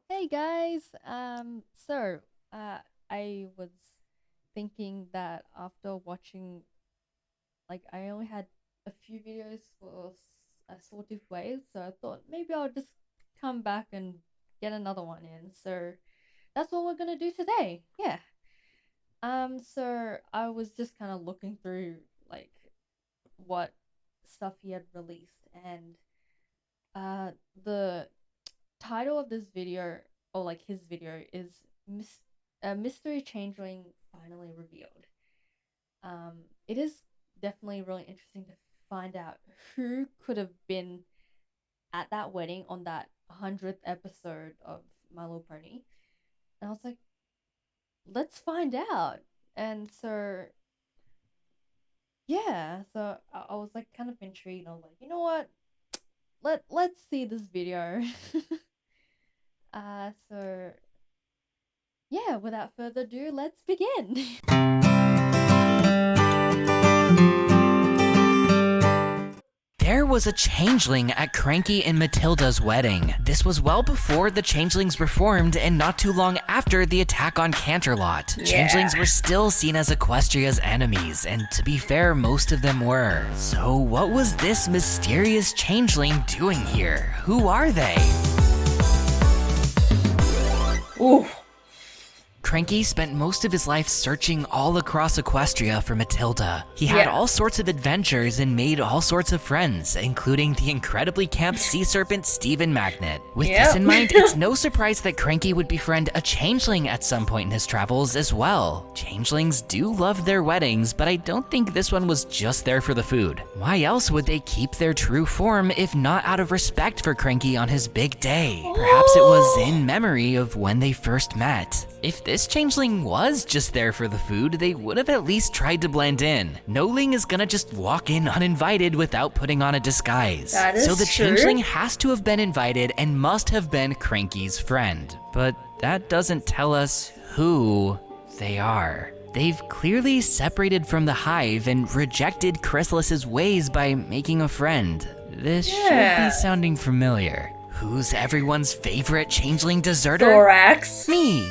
Hey guys, so I was thinking that after watching, like, I only had a few videos for assortive waves, so I thought maybe I'll just come back and get another one in. So that's what we're gonna do today. Yeah. So I was just kind of looking through like what stuff he had released, and uh, the title of this video, or like his video, is Mystery Changeling Finally Revealed. It is definitely really interesting to find out who could have been at that wedding on that 100th episode of My Little Pony. And I was like, let's find out. And so, yeah, so I was like kind of intrigued. I was like, you know what? Let's see this video. So yeah, without further ado, let's begin. There was a changeling at Cranky and Matilda's wedding. This was well before the changelings were formed and not too long after the attack on Canterlot. Changelings were still seen as Equestria's enemies, and to be fair, most of them were. So what was this mysterious changeling doing here? Who are they? Ooh. Cranky spent most of his life searching all across Equestria for Matilda. He had all sorts of adventures and made all sorts of friends, including the incredibly camp sea serpent Stephen Magnet. With this in mind, it's no surprise that Cranky would befriend a changeling at some point in his travels as well. Changelings do love their weddings, but I don't think this one was just there for the food. Why else would they keep their true form if not out of respect for Cranky on his big day? Perhaps it was in memory of when they first met. If this changeling was just there for the food, they would have at least tried to blend in. No ling is gonna just walk in uninvited without putting on a disguise. That is so the true. changeling has to have been invited and must have been Cranky's friend. But that doesn't tell us who they are. They've clearly separated from the hive and rejected Chrysalis's ways by making a friend. This should be sounding familiar. Who's everyone's favorite changeling deserter? Thorax. Me.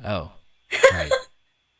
Oh, right.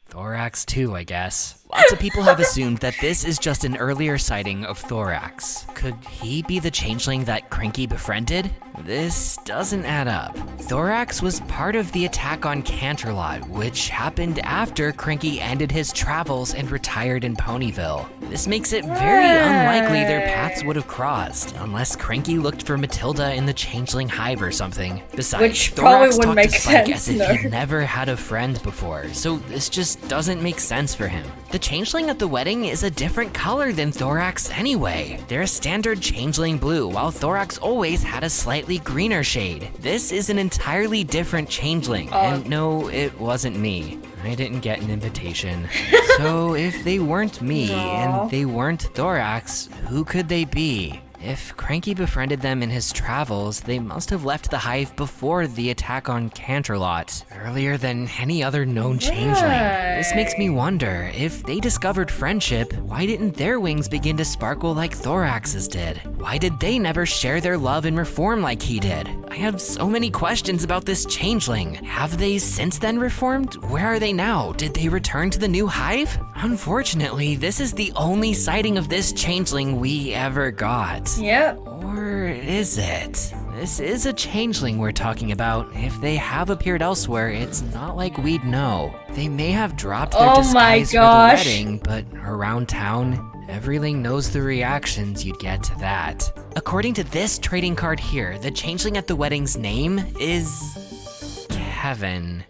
Thorax too, I guess. Lots of people have assumed that this is just an earlier sighting of Thorax. Could he be the changeling that Cranky befriended? This doesn't add up. Thorax was part of the attack on Canterlot, which happened after Cranky ended his travels and retired in Ponyville. This makes it very unlikely their paths would have crossed, unless Cranky looked for Matilda in the changeling hive or something. Besides, Which probably Thorax wouldn't talked make to Spike sense, as if no. he'd never had a friend before, so this just doesn't make sense for him. The changeling at the wedding is a different color than Thorax anyway. They're a standard changeling blue, while Thorax always had a slightly greener shade. This is an entirely different changeling, and no, it wasn't me. I didn't get an invitation. So if they weren't me and they weren't Thorax, who could they be? If Cranky befriended them in his travels, they must have left the hive before the attack on Canterlot, earlier than any other known changeling. This makes me wonder, if they discovered friendship, why didn't their wings begin to sparkle like Thorax's did? Why did they never share their love and reform like he did? I have so many questions about this changeling. Have they since then reformed? Where are they now? Did they return to the new hive? Unfortunately, this is the only sighting of this changeling we ever got. Yep. Or is it? This is a changeling we're talking about. If they have appeared elsewhere, it's not like we'd know. They may have dropped their Oh my disguise for the gosh. wedding, but around town, everything knows the reactions you'd get to that. According to this trading card here, the changeling at the wedding's name is Kevin.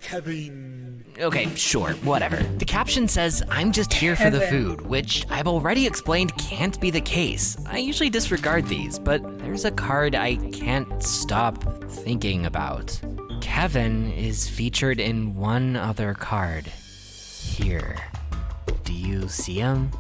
Okay, sure, whatever. The caption says, "I'm just here for the food," which I've already explained can't be the case. I usually disregard these, but there's a card I can't stop thinking about. Kevin is featured in one other card. Here. Do you see him?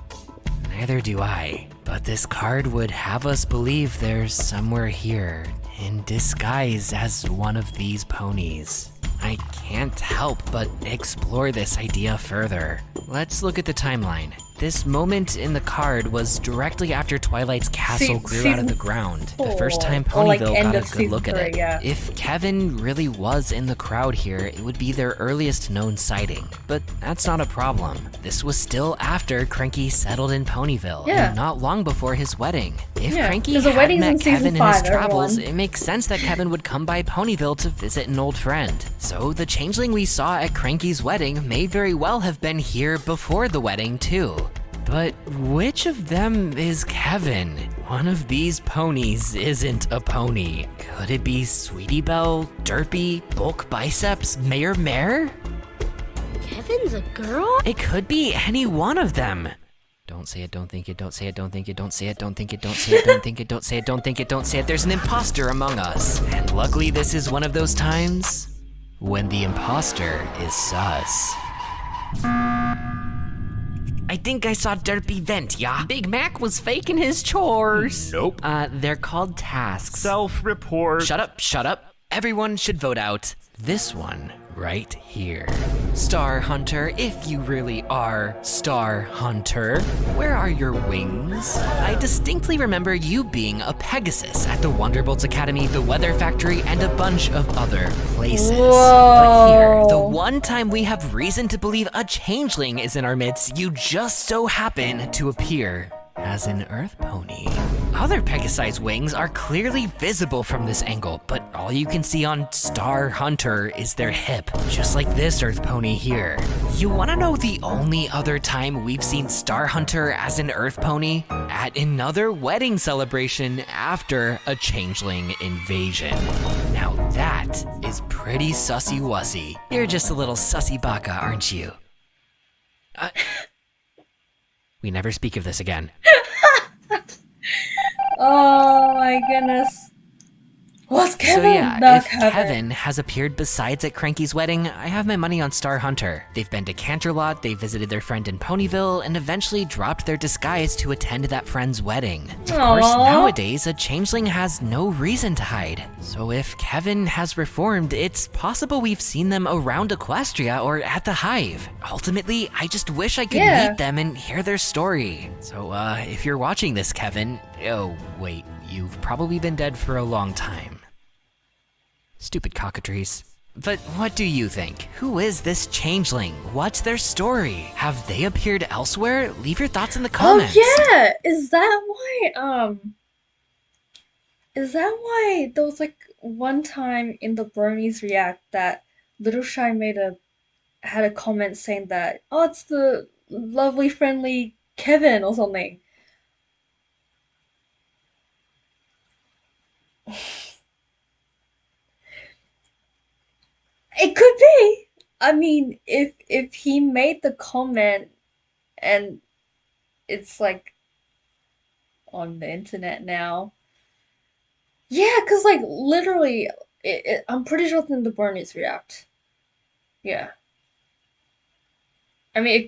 Neither do I. But this card would have us believe there's somewhere here, in disguise as one of these ponies. I can't help but explore this idea further. Let's look at the timeline. This moment in the card was directly after Twilight's castle grew out of the ground. The first time Ponyville got a good look at it. Yeah. If Kevin really was in the crowd here, it would be their earliest known sighting. But that's not a problem. This was still after Cranky settled in Ponyville, and not long before his wedding. If Cranky had met Kevin in his travels, it makes sense that Kevin would come by Ponyville to visit an old friend. So the changeling we saw at Cranky's wedding may very well have been here before the wedding too. But which of them is Kevin? One of these ponies isn't a pony. Could it be Sweetie Belle, Derpy, Bulk Biceps, Mayor Mare? Kevin's a girl? It could be any one of them. Don't say it, don't think it, don't say it, don't think it, don't say it, don't think it, don't say it, don't think it, don't say it, don't think it, don't say it. There's an imposter among us. And luckily this is one of those times when the imposter is sus. I think I saw Derpy vent, yeah? Big Mac was faking his chores. Nope. They're called tasks. Self-report. Shut up, shut up. Everyone should vote out this one right here. Star Hunter, if you really are Star Hunter, where are your wings? I distinctly remember you being a Pegasus at the Wonderbolts Academy, the Weather Factory, and a bunch of other places. But here, the one time we have reason to believe a changeling is in our midst, you just so happen to appear as an Earth Pony. Other Pegasi's wings are clearly visible from this angle, but all you can see on Star Hunter is their hip, just like this Earth Pony here. You wanna know the only other time we've seen Star Hunter as an Earth Pony? At another wedding celebration after a changeling invasion. Now that is pretty sussy-wussy. You're just a little sussy baka, aren't you? We never speak of this again. Oh my goodness. Was Kevin? So yeah, not if Kevin has appeared besides at Cranky's wedding, I have my money on Star Hunter. They've been to Canterlot, they visited their friend in Ponyville, and eventually dropped their disguise to attend that friend's wedding. Of course, nowadays, a changeling has no reason to hide. So if Kevin has reformed, it's possible we've seen them around Equestria or at the Hive. Ultimately, I just wish I could meet them and hear their story. So if you're watching this, Kevin, oh wait, you've probably been dead for a long time. Stupid cockatrice. But what do you think? Who is this changeling? What's their story? Have they appeared elsewhere? Leave your thoughts in the comments. Oh yeah, is that why there was like one time in the Bronies React that Little Shy had a comment saying that, oh, it's the lovely friendly Kevin or something. It could be. I mean, if he made the comment and it's like on the internet now. Yeah, cause like literally, I'm pretty sure it's in the Bernice React. Yeah. I mean,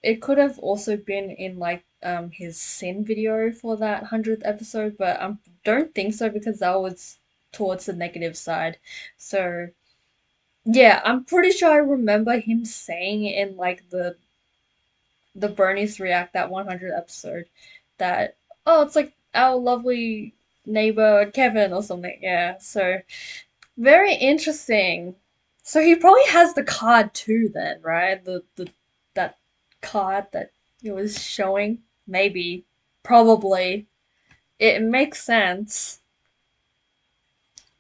it could have also been in like his Sin video for that 100th episode, but I don't think so because that was towards the negative side. So. Yeah, I'm pretty sure I remember him saying in like the Bernice React that 100 episode that, oh, it's like our lovely neighbor Kevin or something. Yeah, so very interesting. So he probably has the card too then, right? That card that he was showing. Maybe. Probably. It makes sense.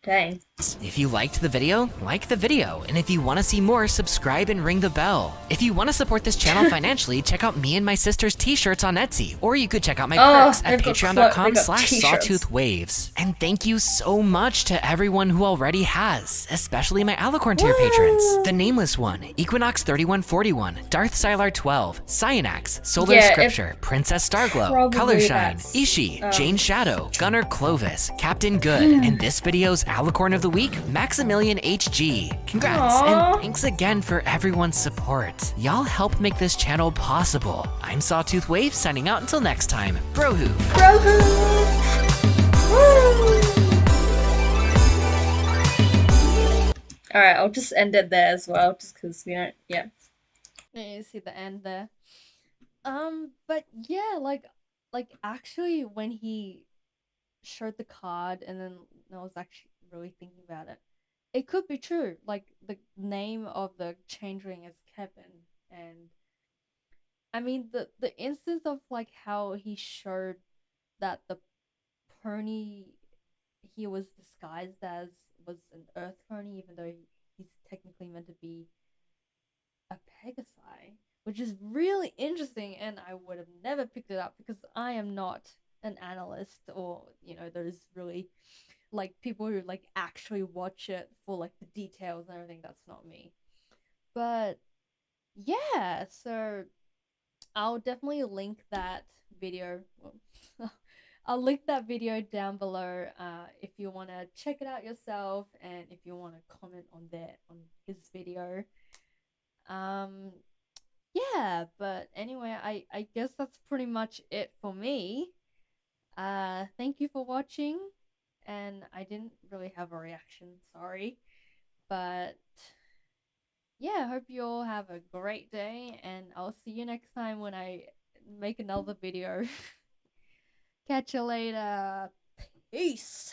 Dang. If you liked the video, like the video. And if you want to see more, subscribe and ring the bell. If you want to support this channel financially, check out me and my sister's t-shirts on Etsy. Or you could check out my perks at patreon.com/sawtoothwaves. And thank you so much to everyone who already has, especially my Alicorn tier patrons. The Nameless One, Equinox3141, Darth Sylar 12, Cyanax, Solar Scripture, Princess Starglow, Colorshine, Ishi, Jane Shadow, Gunnar Clovis, Captain Good, and this video's Alicorn of the Week, Maximilian HG. Congrats, and thanks again for everyone's support. Y'all help make this channel possible. I'm Sawtooth Wave, signing out until next time. Brohoo. Brohoo! Alright, I'll just end it there as well, just because we don't, You see the end there. But yeah, like actually when he showed the card and then I was actually really thinking about it. It could be true. Like the name of the changeling is Kevin, and I mean the instance of like how he showed that the pony he was disguised as was an Earth pony, even though he's technically meant to be a Pegasi, which is really interesting, and I would have never picked it up because I am not an analyst or those really like people who like actually watch it for like the details and everything. That's not me. But yeah, so I'll definitely link that video. Well, I'll link that video down below if you want to check it out yourself and if you want to comment on his video. Um, yeah, but anyway, I guess that's pretty much it for me. Thank you for watching, and I didn't really have a reaction. Sorry, but yeah, I hope you all have a great day, and I'll see you next time when I make another video. Catch you later. Peace.